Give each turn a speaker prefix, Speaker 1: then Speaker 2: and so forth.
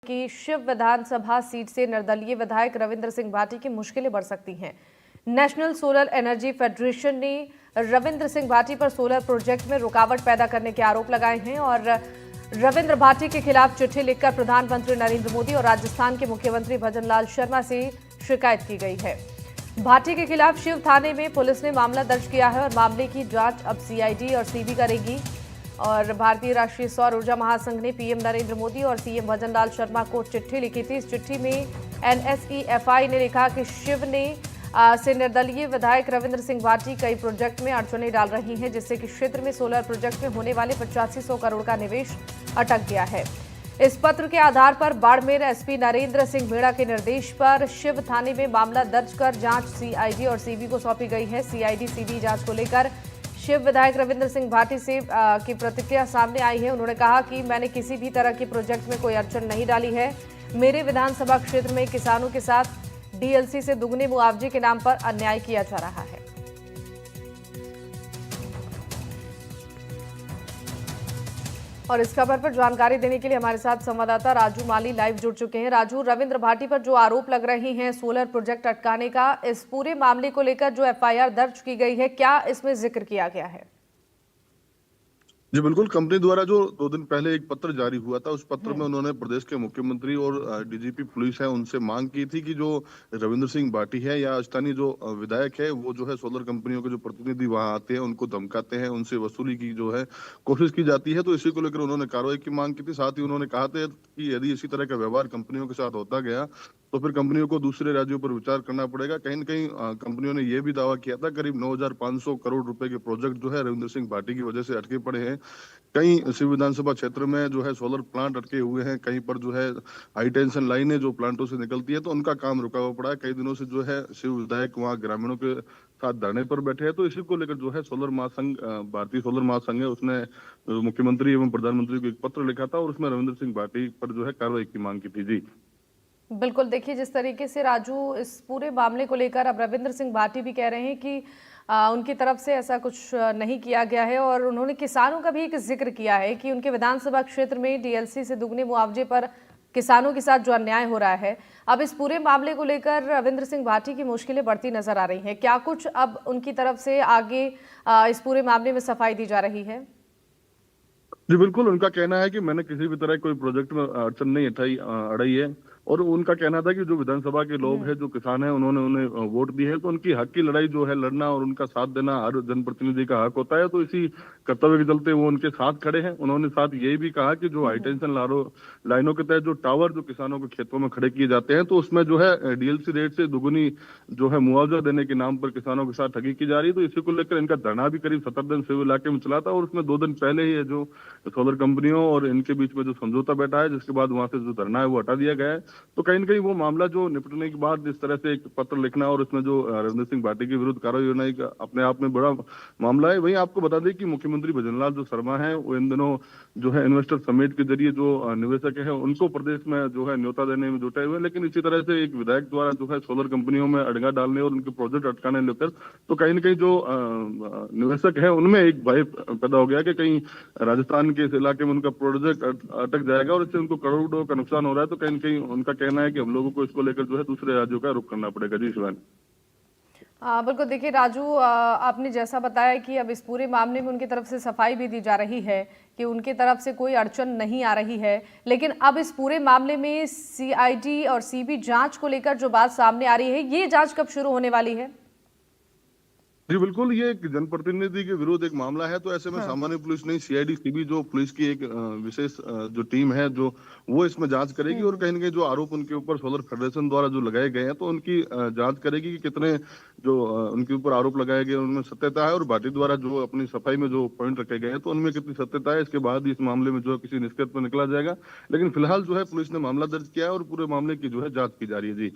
Speaker 1: की शिव विधानसभा सीट से निर्दलीय विधायक रविंद्र सिंह भाटी की मुश्किलें बढ़ सकती हैं। नेशनल सोलर एनर्जी फेडरेशन ने रविंद्र सिंह भाटी पर सोलर प्रोजेक्ट में रुकावट पैदा करने के आरोप लगाए हैं और रविंद्र भाटी के खिलाफ चिट्ठी लिखकर प्रधानमंत्री नरेंद्र मोदी और राजस्थान के मुख्यमंत्री भजनलाल शर्मा से शिकायत की गई है। भाटी के खिलाफ शिव थाने में पुलिस ने मामला दर्ज किया है और मामले की जांच अब सीआईडी और सीबी करेगी। और भारतीय राष्ट्रीय सौर ऊर्जा महासंघ ने पीएम नरेंद्र मोदी और सीएम भजनलाल शर्मा को चिट्ठी लिखी थी। इस चिट्ठी में एनएसईएफआई ने लिखा कि शिव ने से निर्दलीय विधायक रविंद्र सिंह भाटी कई प्रोजेक्ट में अड़चनें डाल रही हैं, जिससे कि क्षेत्र में सोलर प्रोजेक्ट में होने वाले 8500 करोड़ का निवेश अटक गया है। इस पत्र के आधार पर बाड़मेर एसपी नरेंद्र सिंह मीणा के निर्देश पर शिव थाने में मामला दर्ज कर जांच सीआईडी और सीबी को सौंपी गई है। सीआईडी सीबी जांच को लेकर शिव विधायक रविंद्र सिंह भाटी से की प्रतिक्रिया सामने आई है। उन्होंने कहा कि मैंने किसी भी तरह के प्रोजेक्ट में कोई अड़चन नहीं डाली है। मेरे विधानसभा क्षेत्र में किसानों के साथ डीएलसी से दुगने मुआवजे के नाम पर अन्याय किया जा रहा है। और इस खबर पर जानकारी देने के लिए हमारे साथ संवाददाता राजू माली लाइव जुड़ चुके हैं। राजू, रविंद्र भाटी पर जो आरोप लग रहे हैं सोलर प्रोजेक्ट अटकाने का, इस पूरे मामले को लेकर जो एफआईआर दर्ज की गई है, क्या इसमें जिक्र किया गया है?
Speaker 2: जी बिल्कुल, कंपनी द्वारा जो 2 दिन पहले एक पत्र जारी हुआ था, उस पत्र में उन्होंने प्रदेश के मुख्यमंत्री और डीजीपी पुलिस है उनसे मांग की थी कि जो रविंद्र सिंह भाटी है या स्थानीय जो विधायक है, वो जो है सोलर कंपनियों के जो प्रतिनिधि वहां आते हैं उनको धमकाते हैं, उनसे वसूली की जो है कोशिश की जाती है। तो इसी को लेकर उन्होंने कार्रवाई की मांग की थी। साथ ही उन्होंने कहा था कि यदि इसी तरह का व्यवहार कंपनियों के साथ होता गया तो फिर कंपनियों को दूसरे राज्यों पर विचार करना पड़ेगा। कहीं न कहीं कंपनियों ने यह भी दावा किया था करीब 9500 करोड़ रुपए के प्रोजेक्ट जो है रविंद्र सिंह भाटी की वजह से अटके पड़े हैं। कई शिव विधानसभा क्षेत्र में जो है सोलर प्लांट अटके हुए हैं, कहीं पर जो है हाई टेंशन लाइनें जो प्लांटों से निकलती है तो उनका काम रुका हुआ पड़ा है। कई दिनों से जो है शिव विधायक वहाँ ग्रामीणों के साथ धरने पर बैठे हैं। तो इसी को लेकर जो है सोलर महासंघ भारतीय सोलर महासंघ है, उसने मुख्यमंत्री एवं प्रधानमंत्री को एक पत्र लिखा था और उसमें रविंद्र सिंह भाटी पर जो है कार्रवाई की मांग की थी। जी
Speaker 1: बिल्कुल, देखिए जिस तरीके से राजू इस पूरे मामले को लेकर अब रविंद्र सिंह भाटी भी कह रहे हैं कि उनकी तरफ से ऐसा कुछ नहीं किया गया है और उन्होंने किसानों का भी एक जिक्र किया है कि उनके विधानसभा क्षेत्र में डीएलसी से दुगने मुआवजे पर किसानों के साथ जो अन्याय हो रहा है। अब इस पूरे मामले को लेकर रविंद्र सिंह भाटी की मुश्किलें बढ़ती नजर आ रही हैं। क्या कुछ अब उनकी तरफ से आगे इस पूरे मामले में सफाई दी जा रही है?
Speaker 2: जी बिल्कुल, उनका कहना है कि मैंने किसी भी तरह कोई प्रोजेक्ट में अड़चन नहीं अड़ाई है और उनका कहना था कि जो विधानसभा के लोग हैं, जो किसान हैं, उन्होंने उन्हें वोट दिए हैं, तो उनकी हक की लड़ाई जो है लड़ना और उनका साथ देना हर जनप्रतिनिधि का हक होता है। तो इसी कर्तव्य के चलते वो उनके साथ खड़े हैं। उन्होंने साथ यही भी कहा कि जो हाई टेंशन लाइनों के तहत जो टावर जो किसानों के खेतों में खड़े किए जाते हैं, तो उसमें जो है डीएलसी रेट से दुगुनी जो है मुआवजा देने के नाम पर किसानों के साथ ठगी की जा रही है। तो इसी को लेकर इनका धरना भी करीब 70 दिन शिव इलाके में चला था और उसमें 2 दिन पहले ही है जो सोलर कंपनियों और इनके बीच में जो समझौता बैठा है, जिसके बाद वहां से जो धरना है वो हटा दिया गया है। तो कहीं न कहीं वो मामला जो निपटने के बाद इस तरह से एक पत्र लिखना और उसमें जो रविंद्र सिंह भाटी के विरुद्ध कार्रवाई होना एक अपने आप में बड़ा मामला है। वहीं आपको बता दें कि मुख्यमंत्री भजनलाल जो शर्मा है, वो इन दिनों जो है इन्वेस्टर समिट के जरिए जो निवेशक है उनको प्रदेश में जो है न्योता देने में जुटे हुए हैं। लेकिन इसी तरह से एक विधायक द्वारा जो है सोलर कंपनियों में अड़ंगा डालने और उनके प्रोजेक्ट अटकाने लेकर तो कहीं न कहीं जो निवेशक है उनमें एक भय पैदा हो गया कि कहीं राजस्थान के इस इलाके में उनका प्रोजेक्ट अटक जाएगा और इससे उनको करोड़ों का नुकसान हो रहा है। तो कहीं न कहीं उनका कहना है कि हम लोगों को इसको लेकर जो है दूसरे राज्यों का रुख करना पड़ेगा। जी शिवानी।
Speaker 1: बिल्कुल, देखिए राजू, आपने जैसा बताया कि अब इस पूरे मामले में उनकी तरफ से सफाई भी दी जा रही है कि उनकी तरफ से कोई अड़चन नहीं आ रही है, लेकिन अब इस पूरे मामले में सीआईडी और सीबी जांच को लेकर जो बात सामने आ रही है, ये जांच कब शुरू होने वाली है?
Speaker 2: जी बिल्कुल, ये एक जनप्रतिनिधि के विरुद्ध एक मामला है, तो ऐसे में सामान्य पुलिस नहीं, सीआईडी सीबी जो पुलिस की एक विशेष जो टीम है जो वो इसमें जांच करेगी और कहीं न कहीं जो आरोप उनके ऊपर सोलर फेडरेशन द्वारा जो लगाए गए हैं तो उनकी जांच करेगी कि कितने जो उनके ऊपर आरोप लगाए गए उनमें सत्यता है और भाटी द्वारा जो अपनी सफाई में जो पॉइंट रखे गए हैं तो उनमें कितनी सत्यता है। इसके बाद इस मामले में जो है किसी निष्कर्ष पर निकला जाएगा। लेकिन फिलहाल जो है पुलिस ने मामला दर्ज किया है और पूरे मामले की जो है जांच की जा रही है। जी।